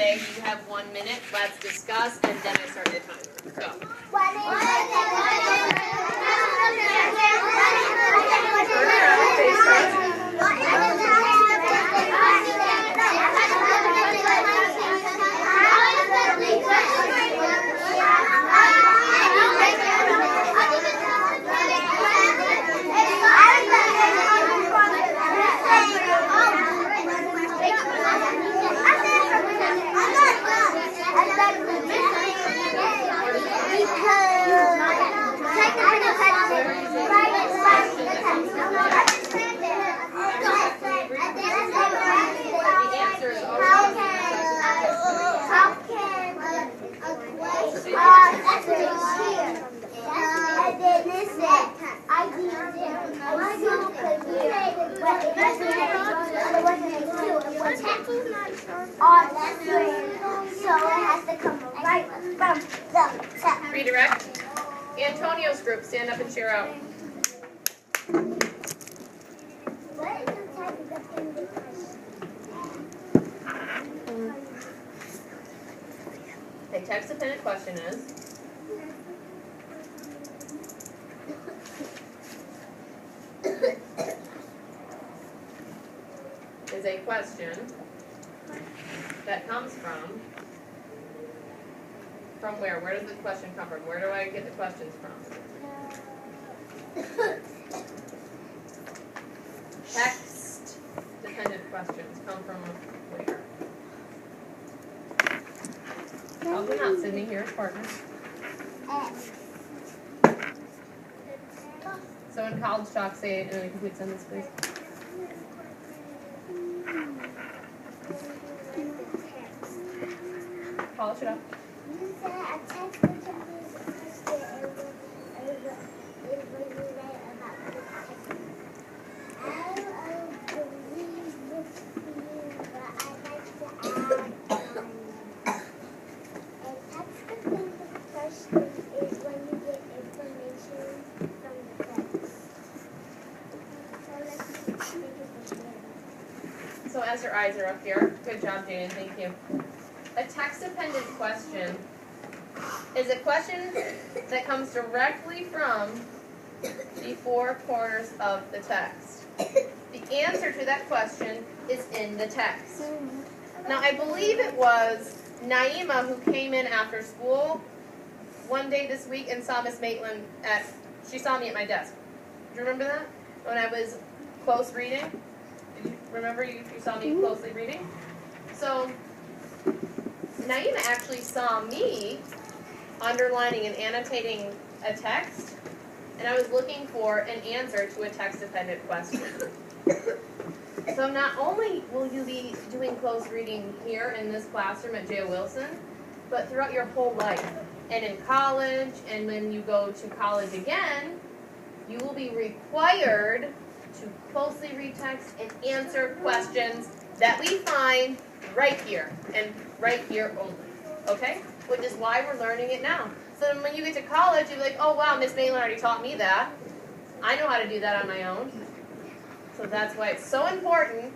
say you have 1 minute, let's discuss, and then I start the timer. Go. Redirect. Antonio's group, stand up and share out. The text-dependent question is a question that comes from where? Where does the question come from? Where do I get the questions from? Text-dependent questions come from where? Probably not Sydney, here as partner. So in college talk, say it in a complete sentence, please. Polish it up. So as your eyes are up here, good job, Jaden, thank you. A text-dependent question is a question that comes directly from the four corners of the text. The answer to that question is in the text. Now, I believe it was Naima who came in after school one day this week and saw Miss Maitland she saw me at my desk. Do you remember that? When I was close reading? Did you remember you saw me closely reading? So, Naima actually saw me underlining and annotating a text, and I was looking for an answer to a text-dependent question. So not only will you be doing close reading here in this classroom at J.O. Wilson, but throughout your whole life, and in college, and when you go to college again, you will be required to closely read text and answer questions that we find right here, and right here only, okay? Which is why we're learning it now. So then when you get to college, you'll be like, oh wow, Miss Maitland already taught me that. I know how to do that on my own. So that's why it's so important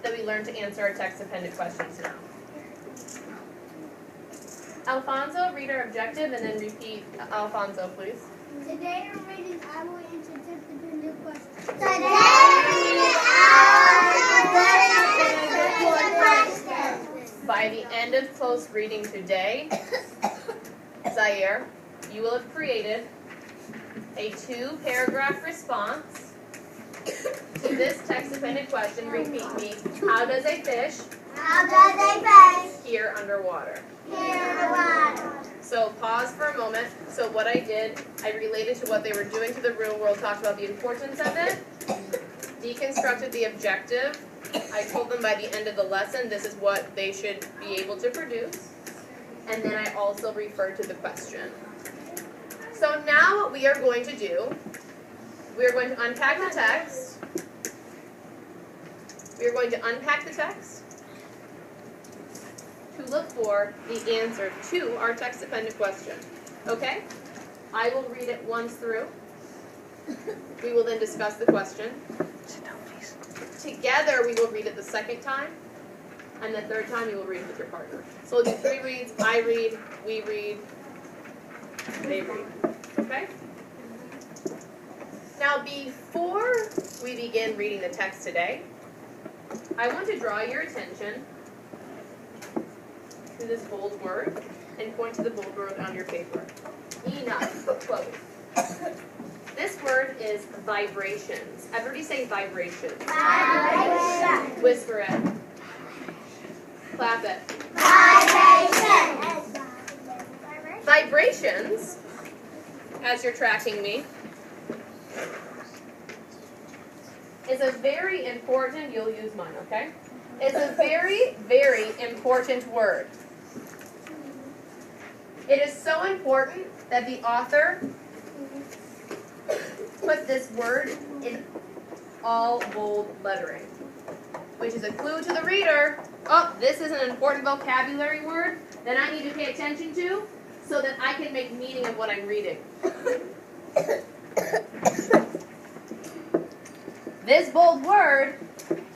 that we learn to answer our text-dependent questions now. Alfonso, read our objective and then repeat Alfonso, please. Today I'm reading I will answer text-dependent questions. Today I'm reading I will answer text-dependent questions. By the end of close reading today, Zaire, you will have created a 2-paragraph response to this text-dependent question. Repeat me. How does a fish hear underwater? So pause for a moment. So what I did, I related to what they were doing to the real world, talked about the importance of it, deconstructed the objective. I told them by the end of the lesson this is what they should be able to produce. And then I also referred to the question. So now what we are going to do, we are going to unpack the text. We are going to unpack the text to look for the answer to our text-dependent question. Okay? I will read it once through. We will then discuss the question. Together we will read it the second time. and the third time you will read with your partner. So we'll do 3 reads, I read, we read, they read. Okay? Now before we begin reading the text today, I want to draw your attention to this bold word and point to the bold word on your paper. Enough. Quote. This word is vibrations. Everybody say vibrations. Vibration. Whisper it. Clap it. Vibration. Vibrations, as you're tracking me, is a very important, you'll use mine, okay? It's a very, very important word. It is so important that the author put this word in all bold lettering, which is a clue to the reader. Oh, this is an important vocabulary word that I need to pay attention to so that I can make meaning of what I'm reading. This bold word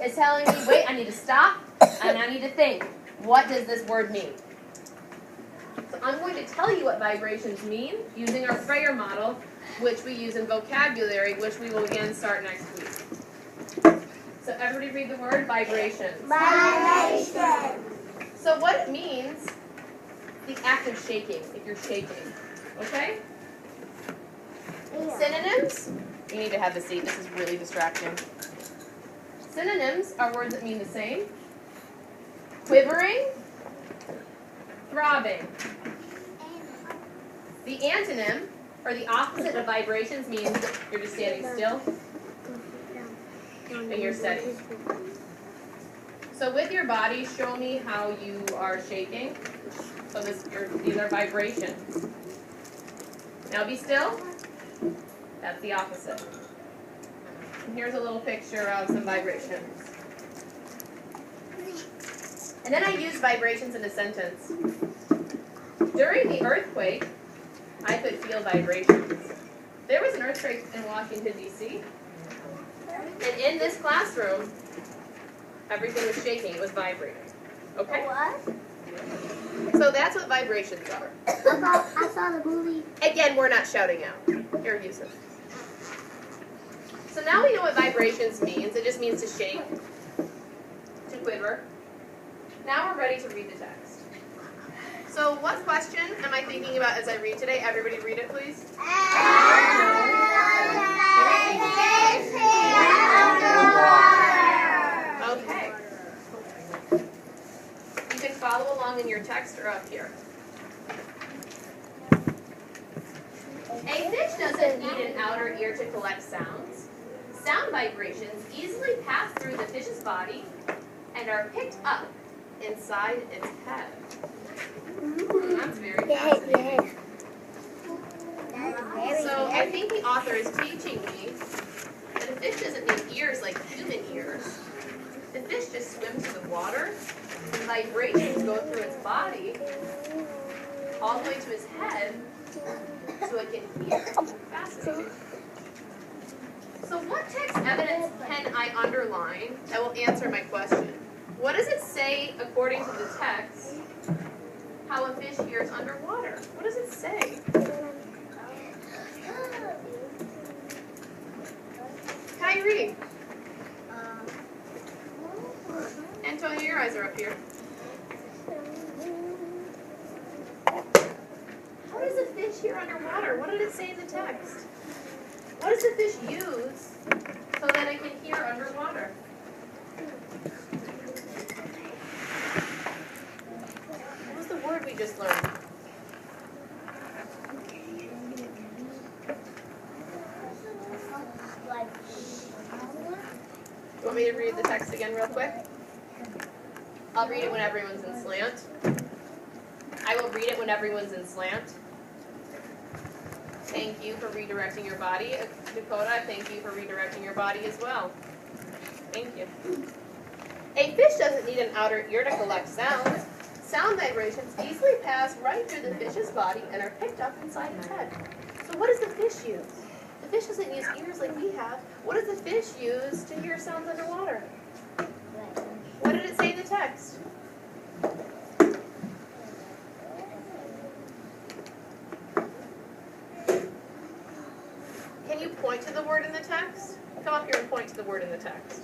is telling me, wait, I need to stop and I need to think. What does this word mean? So I'm going to tell you what vibrations mean using our Frayer model, which we use in vocabulary, which we will again start next week. So everybody read the word vibrations. Vibration. So what it means, the act of shaking, if you're shaking. Okay? Synonyms. You need to have the seat. This is really distracting. Synonyms are words that mean the same. Quivering, throbbing. The antonym, or the opposite of vibrations, means that you're just standing still and you're steady. So with your body, show me how you are shaking. So these are vibrations. Now be still. That's the opposite. And here's a little picture of some vibrations. And then I use vibrations in a sentence. During the earthquake, I could feel vibrations. There was an earthquake in Washington, D.C. And in this classroom, everything was shaking. It was vibrating. Okay? What? So that's what vibrations are. I saw the movie. Again, we're not shouting out. Here, Yusuf. So now we know what vibrations means. It just means to shake, to quiver. Now we're ready to read the text. So what question am I thinking about as I read today? Everybody read it, please. Okay. You can follow along in your text or up here. A fish doesn't need an outer ear to collect sounds. Sound vibrations easily pass through the fish's body and are picked up inside its head. That's very fascinating. So I think the author is teaching me that a fish doesn't need ears like human ears. The fish just swims through the water, and vibrations go through its body, all the way to its head, so it can hear. Fascinating. So what text evidence can I underline that will answer my question? What does it say, according to the text, how a fish hears underwater? What does it say? Kyrie. Antonio, your eyes are up here. How does a fish hear underwater? What did it say in the text? What does the fish use so that it can hear underwater? What was the word we just learned? You want me to read the text again real quick? I'll read it when everyone's in slant. I will read it when everyone's in slant. Thank you for redirecting your body. Dakota, thank you for redirecting your body as well. Thank you. A fish doesn't need an outer ear to collect sounds. Sound vibrations easily pass right through the fish's body and are picked up inside its head. So what does the fish use? The fish doesn't use ears like we have. What does the fish use to hear sounds underwater? What did it say in the text? the word in the text? Come up here and point to the word in the text.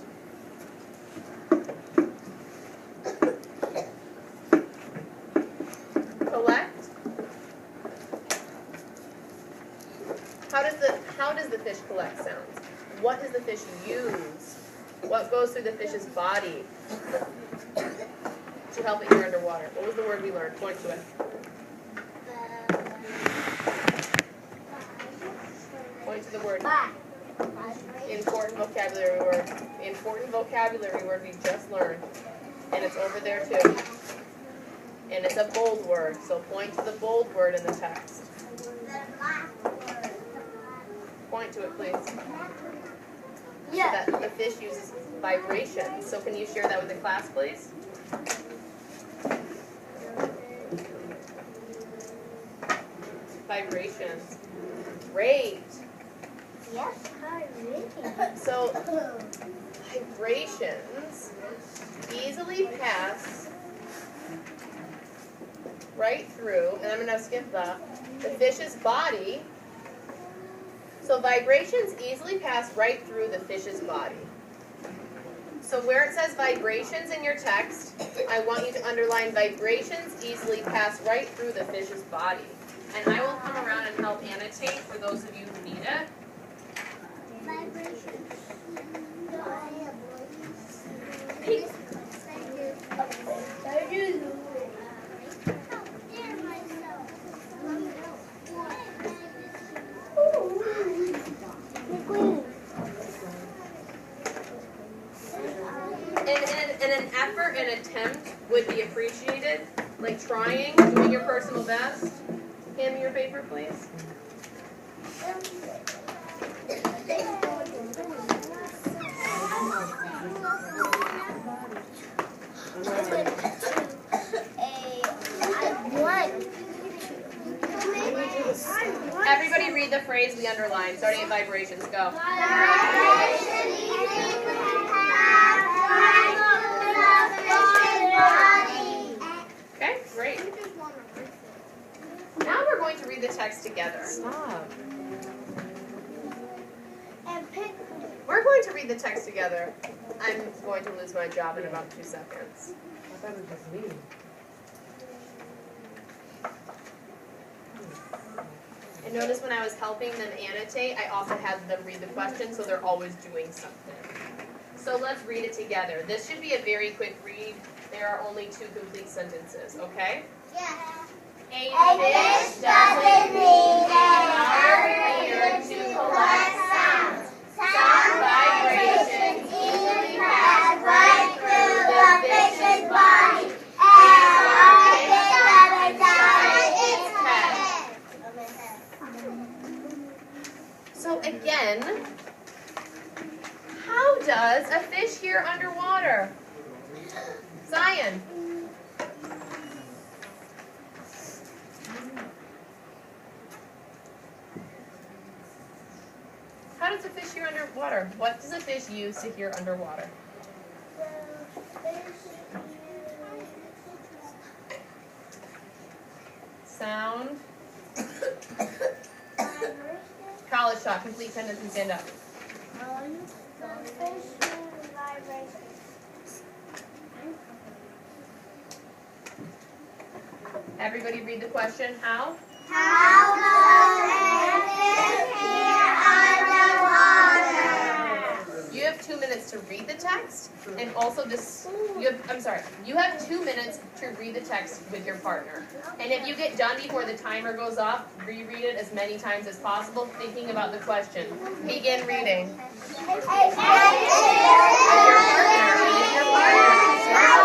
Collect. How does the fish collect sounds? What does the fish use? What goes through the fish's body to help it hear underwater? What was the word we learned? Point to it. Point to the word. Important vocabulary word. The important vocabulary word we just learned. And it's over there too. And it's a bold word. So point to the bold word in the text. Point to it, please. Yes. So that the fish uses vibration. So can you share that with the class, please? Vibrations. Great. Yes, I So vibrations easily pass right through, and I'm going to skip the fish's body. So vibrations easily pass right through the fish's body. So where it says vibrations in your text, I want you to underline vibrations easily pass right through the fish's body. And I will come around and help annotate for those of you who need it. And an effort and attempt would be appreciated, like trying, doing your personal best. Hand me your paper, please. Everybody read the phrase we underlined, starting at vibrations. Go. Okay, great. Now we're going to read the text together. Stop. We're going to read the text together. I'm going to lose my job in about 2 seconds. I thought it was just me. And notice when I was helping them annotate, I also had them read the question, so they're always doing something. So let's read it together. This should be a very quick read. There are only 2 complete sentences, okay? Yeah. A fish doesn't need an ear to collect sounds. Sound vibrations easily pass right through the fish's body and its head. So again, how does a fish hear underwater? Zion. How does a fish hear underwater? What does a fish use to hear underwater? Sound. College shot. Complete sentence and stand up. Everybody read the question. How? How does a fish hear underwater? You have 2 minutes to read the text and also you have 2 minutes to read the text with your partner. And if you get done before the timer goes off, reread it as many times as possible, thinking about the question. Begin reading. With your partner.